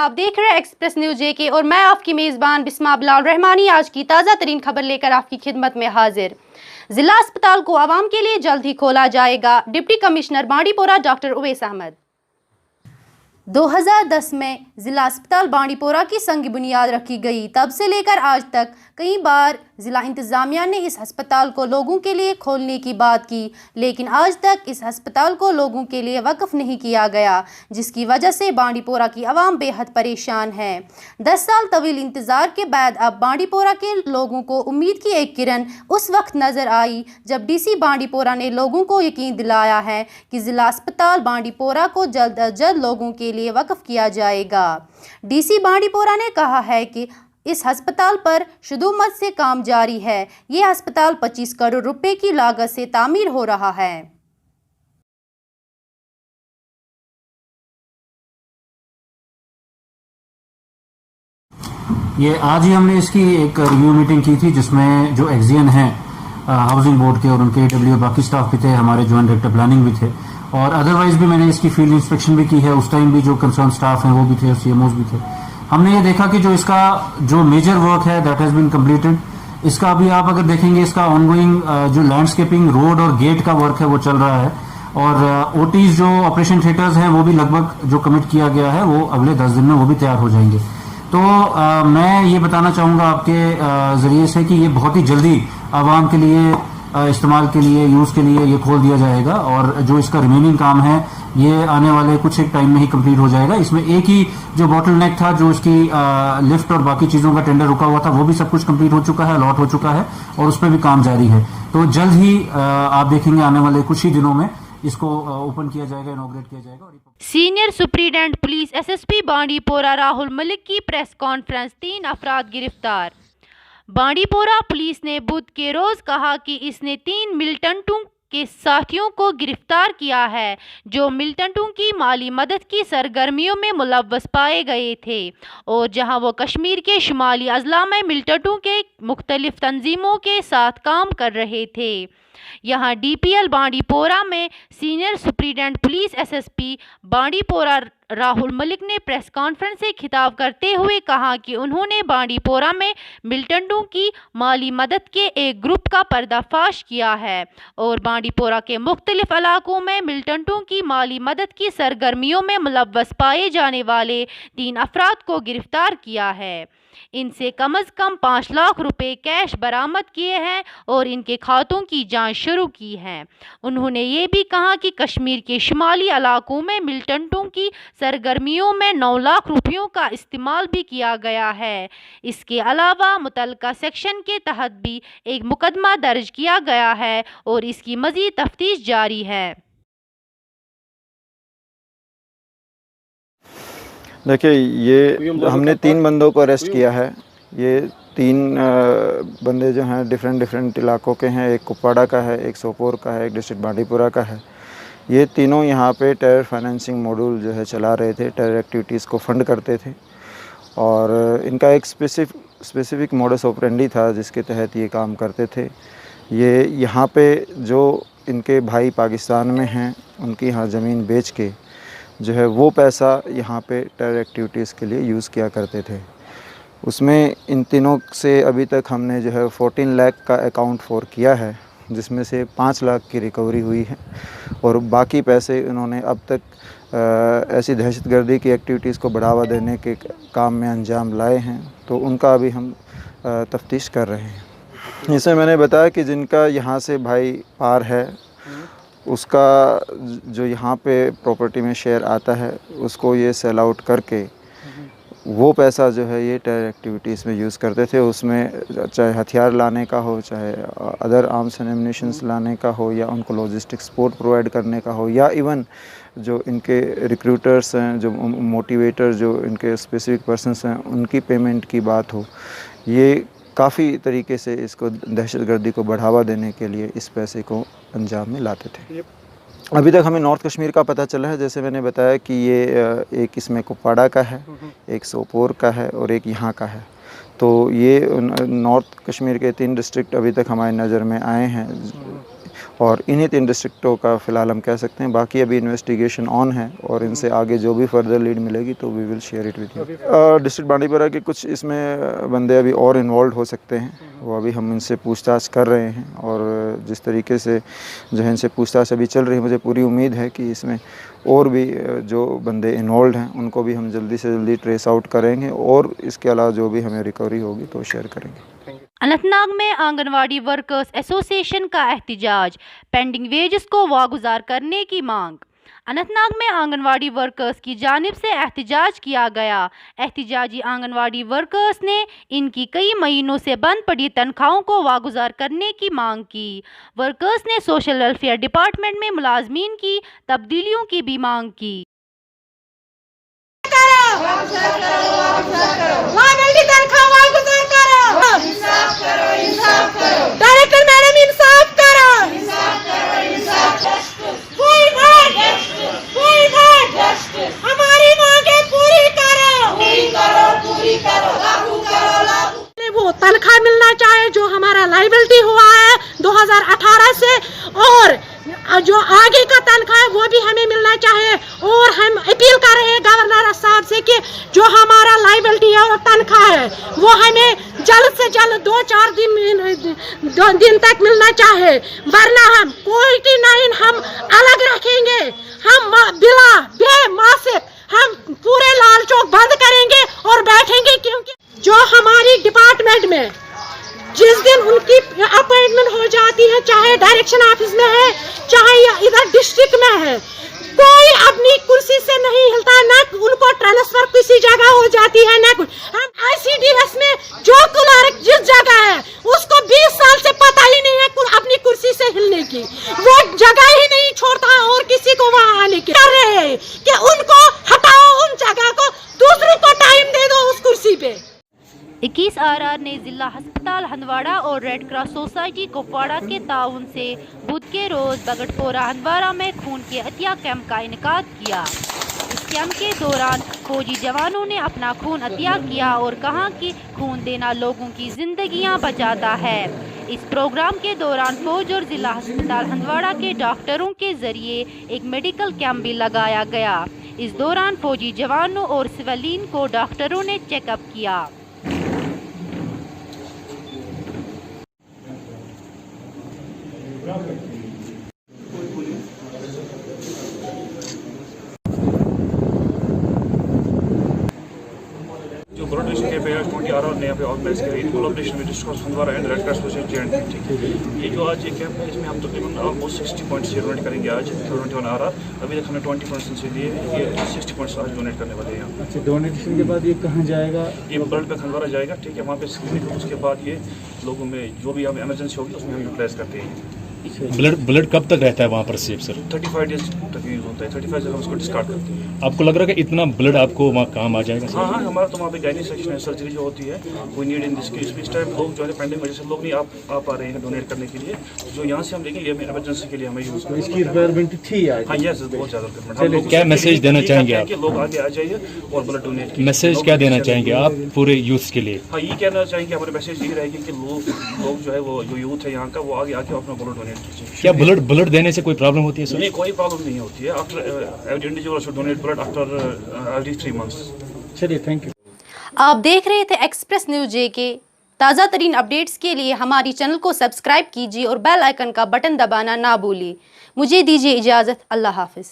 आप देख रहे हैं एक्सप्रेस न्यूज जेके और मैं आपकी मेज़बान बिस्मा बिलाल रहमानी आज की ताज़ा तरीन खबर लेकर आपकी खिदमत में हाजिर। जिला अस्पताल को आवाम के लिए जल्द ही खोला जाएगा, deputy commissioner Bandipora doctor Uwais Ahmad. 2010 में ज़िला अस्पताल बांडीपोरा की संग बुनियाद रखी गई। तब से लेकर आज तक कई बार ज़िला इंतज़ामिया ने इस अस्पताल को लोगों के लिए खोलने की बात की, लेकिन आज तक इस अस्पताल को लोगों के लिए वक़्फ़ नहीं किया गया, जिसकी वजह से बांडीपोरा की आवाम बेहद परेशान है। 10 साल तवील इंतज़ार के बाद अब बांडीपोरा के लोगों को उम्मीद की एक किरण उस वक्त नज़र आई जब डीसी बांडीपोरा ने लोगों को यकीन दिलाया है कि ज़िला अस्पताल बांडीपोरा को जल्द अज जल्द लोगों के लिए वक़्फ़ किया जाएगा। डीसी बांडीपोरा ने कहा है कि इस अस्पताल पर शुदूमत से काम जारी है। ये अस्पताल 25 करोड़ रुपए की लागत से तामीर हो रहा है। ये आज ही हमने इसकी एक रिव्यू मीटिंग की थी, जिसमें जो एक्जियन हैं हाउसिंग बोर्ड के और उनके AW बाकी स्टाफ भी थे, हमारे जॉइंट डायरेक्टर प्लानिंग भी थे, और अदरवाइज भी मैंने इसकी फील्ड इंस्पेक्शन भी की है। उस टाइम भी जो कंसर्न स्टाफ हैं वो भी थे और CMOs भी थे। हमने ये देखा कि जो इसका जो मेजर वर्क है दैट हैज बीन कंप्लीटेड। इसका अभी आप अगर देखेंगे, इसका ऑनगोइंग जो लैंडस्केपिंग, रोड और गेट का वर्क है वो चल रहा है, और OTs जो ऑपरेशन थिएटर्स हैं वो भी लगभग जो कमिट किया गया है वो अगले 10 दिन में वो भी तैयार हो जाएंगे। तो मैं ये बताना चाहूँगा आपके ज़रिए से कि ये बहुत ही जल्दी आवाम के लिए इस्तेमाल के लिए, यूज़ के लिए ये खोल दिया जाएगा, और जो इसका रिमेनिंग काम है ये आने वाले कुछ एक टाइम में ही कंप्लीट हो जाएगा। इसमें एक ही जो बॉटलनेक था, जो इसकी लिफ्ट और बाकी चीज़ों का टेंडर रुका हुआ था, वो भी सब कुछ कंप्लीट हो चुका है, अलॉट हो चुका है, और उस पर भी काम जारी है। तो जल्द ही आप देखेंगे आने वाले कुछ ही दिनों में इसको ओपन किया जाएगा, इनॉग्रेट किया जाएगा। Senior superintendent police SSP Bandipora Rahul Malik की प्रेस कॉन्फ्रेंस, 3 अफराद गिरफ्तार। बांडीपोरा पुलिस ने बुध के रोज़ कहा कि इसने 3 मिलिटेंटों के साथियों को गिरफ्तार किया है, जो मिलिटेंटों की माली मदद की सरगर्मियों में मुलव्वस पाए गए थे, और जहां वो कश्मीर के शुमाली अजला में मिलिटेंटों के मुख्तलिफ तंजीमों के साथ काम कर रहे थे। यहाँ DPL बांडीपोरा में senior superintendent police SSP Bandipora Rahul Malik ने प्रेस कॉन्फ्रेंस से खिताब करते हुए कहा कि उन्होंने बांडीपोरा में मिलिटेंटों की माली मदद के एक ग्रुप का पर्दाफाश किया है, और बांडीपोरा के मुख्तलिफ इलाकों में मिलिटेंटों की माली मदद की सरगर्मियों में मुलव्वस पाए जाने वाले 3 अफराद को गिरफ्तार किया है। इनसे कम अज़ कम 5 लाख रुपए कैश बरामद किए हैं और इनके खातों की जांच शुरू की है। उन्होंने ये भी कहा कि कश्मीर के शुमाली इलाकों में मिलिटेंटों की सरगर्मियों में 9 लाख रुपयों का इस्तेमाल भी किया गया है। इसके अलावा मुतल्लिका सेक्शन के तहत भी एक मुकदमा दर्ज किया गया है और इसकी मज़ीद तफ्तीश जारी है। देखिए, ये हमने 3 बंदों को अरेस्ट किया है। ये 3 बंदे जो हैं डिफरेंट इलाकों के हैं। एक कुपवाड़ा का है, एक सोपोर का है, एक डिस्ट्रिक्ट बांडीपुरा का है। ये तीनों यहाँ पे टेरर फाइनेंसिंग मॉड्यूल जो है चला रहे थे, टेरर एक्टिविटीज़ को फंड करते थे, और इनका एक स्पेसिफिक मोडस ऑपरेंडी था जिसके तहत ये काम करते थे। ये यहाँ पे जो इनके भाई पाकिस्तान में हैं, उनकी यहाँ ज़मीन बेच के जो है वो पैसा यहाँ पे टेरर एक्टिविटीज़ के लिए यूज़ किया करते थे। उसमें इन तीनों से अभी तक हमने जो है 14 लाख का अकाउंट फोर किया है, जिसमें से 5 लाख की रिकवरी हुई है, और बाकी पैसे इन्होंने अब तक ऐसी दहशतगर्दी की एक्टिविटीज़ को बढ़ावा देने के काम में अंजाम लाए हैं। तो उनका अभी हम तफ्तीश कर रहे हैं। जैसे मैंने बताया कि जिनका यहाँ से भाई पार है, उसका जो यहाँ पे प्रॉपर्टी में शेयर आता है, उसको ये सेल आउट करके वो पैसा जो है ये टेरर एक्टिविटीज़ में यूज़ करते थे। उसमें चाहे हथियार लाने का हो, चाहे अदर आर्म्स एंड एम्युनिशंस लाने का हो, या उनको लॉजिस्टिक सपोर्ट प्रोवाइड करने का हो, या इवन जो इनके रिक्रूटर्स हैं, जो मोटिवेटर, जो इनके स्पेसिफिक पर्सन्स हैं, उनकी पेमेंट की बात हो। ये काफ़ी तरीके से इसको दहशतगर्दी को बढ़ावा देने के लिए इस पैसे को अंजाम में लाते थे। अभी तक हमें नॉर्थ कश्मीर का पता चला है, जैसे मैंने बताया कि ये एक इसमें कुपवाड़ा का है, एक सोपोर का है, और एक यहाँ का है। तो ये नॉर्थ कश्मीर के 3 डिस्ट्रिक्ट अभी तक हमारी नज़र में आए हैं, और इन्हीं 3 डिस्ट्रिक्टों का फ़िलहाल हम कह सकते हैं। बाकी अभी इन्वेस्टिगेशन ऑन है और इनसे आगे जो भी फर्दर लीड मिलेगी तो we will share it with you. District Bandipora के कुछ इसमें बंदे अभी और इन्वॉल्व हो सकते हैं, वो अभी हम इनसे पूछताछ कर रहे हैं और जिस तरीके से जो है इनसे पूछताछ अभी चल रही है, मुझे पूरी उम्मीद है कि इसमें और भी जो बंदे इन्वॉल्व हैं उनको भी हम जल्दी से जल्दी ट्रेस आउट करेंगे और इसके अलावा जो भी हमें रिकवरी होगी तो शेयर करेंगे। अनंतनाग में आंगनवाड़ी वर्कर्स एसोसिएशन का एहतिजाज, पेंडिंग वेजेस को वागुजार करने की मांग। अनंतनाग में आंगनवाड़ी वर्कर्स की जानिब से एहतिजाज किया गया। एहतिजाजी आंगनवाड़ी वर्कर्स ने इनकी कई महीनों से बंद पड़ी तनख्वाहों को वागुजार करने की मांग की। वर्कर्स ने सोशल वेलफेयर डिपार्टमेंट में मुलाजमीन की तब्दीलियों की भी मांग की। डायरेक्टर मैडम इंसाफ करो, हमारी मांगे पूरी करो, वो तनख्वाह मिलना चाहिए जो हमारा लाइबिलिटी हुआ है 2018 से, और जो आगे का तनख्वाह है वो भी हमें मिलना चाहिए। और हम अपील कर रहे हैं गवर्नर साहब से कि जो हमारा लाइबिलिटी है और तनख्वाह है वो हमें जल्द से जल्द 2-4 दिन तक मिलना चाहिए, वरना हम कोई नहीं, हम अलग रखेंगे, हम बिला बेमासिक हम पूरे लाल चौक बंद करेंगे और बैठेंगे, क्योंकि जो हमारी डिपार्टमेंट में जिस दिन उनकी अपॉइंटमेंट हो जाती है, चाहे डायरेक्शन ऑफिस में है चाहे इधर डिस्ट्रिक्ट में है, कोई अपनी कुर्सी से नहीं हिलता, न उनको ट्रांसफर किसी जगह हो जाती है न कुछ। हम ICDS में जो क्लर्क जिस जगह है उसको 20 साल से पता ही नहीं है अपनी कुर्सी से हिलने की, वो जगह ही नहीं छोड़ता और किसी को वहाँ आने की। कर रहे हैं कि उनको हटाओ, उन जगह को, दूसरों को टाइम दे दो उस कुर्सी पे। 21 RR ने जिला अस्पताल हंदवाड़ा और रेड क्रॉस सोसाइटी कुपवाड़ा के ताउन से बुध के रोज बगटपोरा हंदवाड़ा में खून के अतिया कैंप का इनेकाद किया। इस कैंप के दौरान फौजी जवानों ने अपना खून अतिया किया और कहा कि खून देना लोगों की जिंदगियां बचाता है। इस प्रोग्राम के दौरान फौज और जिला अस्पताल हंदवाड़ा के डॉक्टरों के जरिए एक मेडिकल कैंप भी लगाया गया। इस दौरान फौजी जवानों और सिविलियन को डॉक्टरों ने चेकअप किया। जो ब्लड डोनेशन कैंप है 20 RR ने यहाँ पे ऑर्गेनाइज किया इन कोलैबोरेशन में district Handwara and red cross society and ये जो आज ये कैंप है इसमें हम तकरीबन ऑलमोस्ट 60 पॉइंट्स डोनेट करेंगे आज 21 RR। अभी तक हमने 20 पॉइंट्स से लिए, ये 60 पॉइंट्स आज डोनेट करने वाले हैं। अच्छा, डोनेशन के बाद ये कहाँ जाएगा? ये ब्लड बैंक हंदवाड़ा जाएगा, ठीक है, वहाँ पे स्क्रीनिंग, उसके बाद ये लोगों में जो भी हम इमरजेंसी होगी उसमें हम यूटिलाइज करते हैं। ब्लड कब तक रहता है वहाँ पर सेफ सर? 35 डेज तक यूज होता है, 35 जब हम उसको डिस्कार्ड करते हैं। आपको लग रहा है कि इतना ब्लड आपको वहाँ काम आ जाएगा? हाँ हाँ, हमारा तो वहाँ पे गायनी सेक्शन है, सर्जरी जो होती है वो नीड इन दिस केस। इस टाइम लोग जो है पेंडिंग वजह से लोग नहीं आ पा रहे हैं डोनेट करने के लिए, जो यहाँ से हम लेंगे ये इमरजेंसी के लिए हमें यूज करें। इसकी रिक्वायरमेंट थी आज? हाँ यस, बहुत ज़्यादा रिक्वायरमेंट। क्या मैसेज देना चाहेंगे आप? लोग आगे आ जाइए और ब्लड डोनेट। मैसेज क्या देना चाहेंगे आप पूरे यूथ के लिए? हाँ, ये कहना चाहेंगे, हमारे मैसेज यही रहेगी कि लोग जो है वो जो यूथ है यहाँ का वो आगे आके अपना ब्लड डोनेट कीजिए। क्या ब्लड देने से कोई प्रॉब्लम होती है सर? नहीं, कोई प्रॉब्लम नहीं होती है। After individual should donate blood after every 3 months. चलिए, थैंक यू। आप देख रहे थे एक्सप्रेस न्यूज JK। ताज़ा तरीन अपडेट्स के लिए हमारी चैनल को सब्सक्राइब कीजिए और बेल आइकन का बटन दबाना ना भूलिए। मुझे दीजिए इजाज़त। अल्लाह हाफिज़।